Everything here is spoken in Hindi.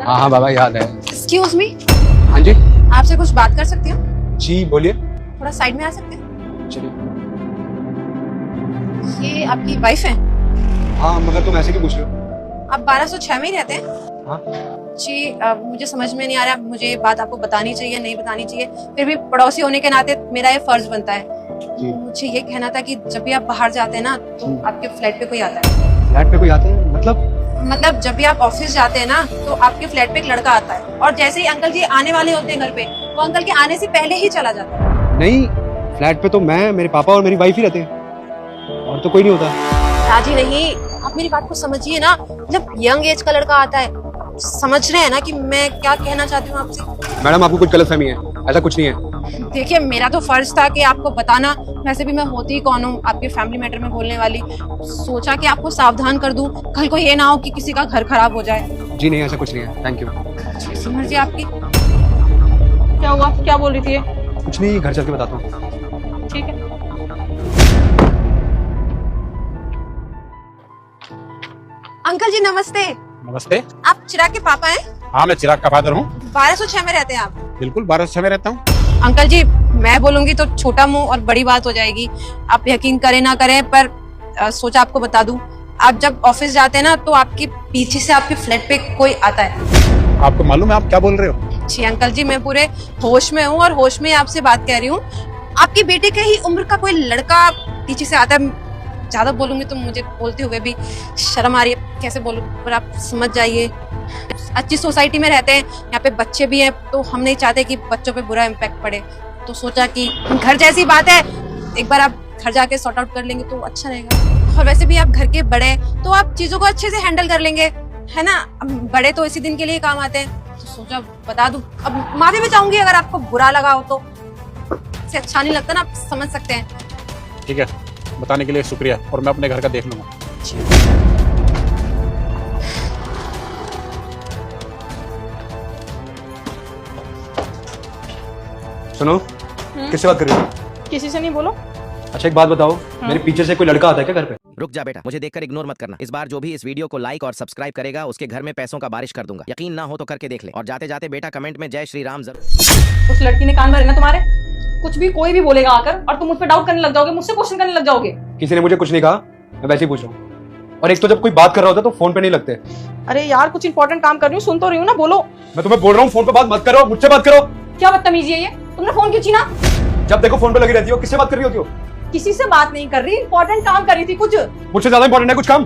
हाँ हाँ बाबा याद है। एक्सक्यूज मी, हाँ जी आपसे कुछ बात कर सकती हूँ? जी बोलिए। थोड़ा साइड में आ सकते हैं? चलिए। ये आपकी वाइफ है? हाँ मगर तुम ऐसे क्यों पूछ रहे हो? आप 1206 में ही रहते हैं? हाँ जी मुझे समझ में नहीं आ रहा, मुझे ये बात आपको बतानी चाहिए नहीं बतानी चाहिए, फिर भी पड़ोसी होने के नाते मेरा ये फर्ज बनता है। जी। मुझे ये कहना था कि जब भी आप बाहर जाते हैं ना तो आपके फ्लैट पे कोई आता है। फ्लैट पे कोई आता है मतलब जब भी आप ऑफिस जाते हैं ना तो आपके फ्लैट पे एक लड़का आता है और जैसे ही अंकल जी आने वाले होते हैं घर पे, वो अंकल के आने से पहले ही चला जाता है। नहीं, फ्लैट पे तो मैं, मेरे पापा और मेरी वाइफ ही रहते हैं और तो कोई नहीं होता। राजी नहीं, आप मेरी बात को समझिए ना, जब यंग एज का लड़का आता है, समझ रहे हैं ना कि मैं क्या कहना चाहती हूँ आपसे? मैडम आपको कुछ गलतफहमी है, ऐसा कुछ नहीं है। देखिए मेरा तो फर्ज था कि आपको बताना, वैसे भी मैं होती ही कौन हूँ आपके फैमिली मैटर में बोलने वाली, सोचा कि आपको सावधान कर दूं, कल को ये ना हो कि किसी का घर खराब हो जाए। जी नहीं ऐसा कुछ नहीं है, थैंक यू। समझिए आपकी। क्या हुआ, क्या बोल रही थी ये? कुछ नहीं, घर चल के बताता हूँ। ठीक है। अंकल जी नमस्ते। नमस्ते। आप चिराग के पापा हैं? हाँ मैं चिराग का फादर हूँ। 1206 में रहते हैं आप? बिल्कुल 1206 में रहता हूँ। अंकल जी मैं बोलूंगी तो छोटा मुंह और बड़ी बात हो जाएगी, आप यकीन करें ना करें, पर सोचा आपको बता दूं, आप जब ऑफिस जाते हैं ना तो आपके पीछे से आपके फ्लैट पे कोई आता है। आपको मालूम है आप क्या बोल रहे हो? जी अंकल जी मैं पूरे होश में हूँ और होश में ही आपसे बात कह रही हूँ। आपके बेटे के ही उम्र का कोई लड़का पीछे से आता है। ज्यादा बोलूंगी तो मुझे बोलते हुए भी शर्म आ रही है, कैसे बोलूं, पर आप समझ जाइए। अच्छी सोसाइटी में रहते हैं, यहाँ पे बच्चे भी हैं, तो हम नहीं चाहते कि बच्चों पे बुरा इम्पैक्ट पड़े, तो सोचा कि घर जैसी बात है, एक बार आप घर जाके सॉर्ट आउट कर लेंगे तो अच्छा रहेगा। और वैसे भी आप घर के बड़े हैं तो आप चीजों को अच्छे से हैंडल कर लेंगे, है ना? अब बड़े तो इसी दिन के लिए काम आते हैं, तो सोचा बता दूं। अब माफी भी चाहूंगी अगर आपको बुरा लगा हो तो, इससे अच्छा नहीं लगता ना, आप समझ सकते हैं। ठीक है, बताने के लिए शुक्रिया, और मैं अपने घर का देख लूंगा। सुनो, किससे बात कर रही हो? किसी से नहीं, बोलो। अच्छा एक बात बताओ, मेरे पीछे से कोई लड़का आता है क्या घर पे? रुक जा बेटा, मुझे देखकर इग्नोर मत करना। इस बार जो भी इस वीडियो को लाइक और सब्सक्राइब करेगा उसके घर में पैसों का बारिश कर दूंगा। यकीन ना हो तो करके देख ले, और जाते जाते बेटा कमेंट में जय श्री राम जरूर। उस लड़की ने कान भरे ना तुम्हारे? कुछ भी कोई भी बोलेगा आकर और तुम मुझ पर डाउट करने लग जाओगे, मुझसे क्वेश्चन करने लग जाओगे। किसी ने मुझे कुछ नहीं कहा, मैं वैसे ही पूछ रहा हूँ। और एक तो जब कोई बात कर रहा होता है तो फोन पे नहीं लगते। अरे यार कुछ इंपॉर्टेंट काम कर रही हूँ, सुन तो रही हूँ ना, बोलो। मैं तुम्हें बोल रहा हूँ फोन पे बात मत करो, मुझसे बात करो। क्या बदतमीजी है ये, तुमने फोन क्यों छीना? जब देखो फोन पे लगी रहती हो, किससे बात कर रही होती हो? किसी से बात नहीं कर रही, इंपॉर्टेंट काम कर रही थी कुछ। मुझसे ज्यादा इंपॉर्टेंट है कुछ काम?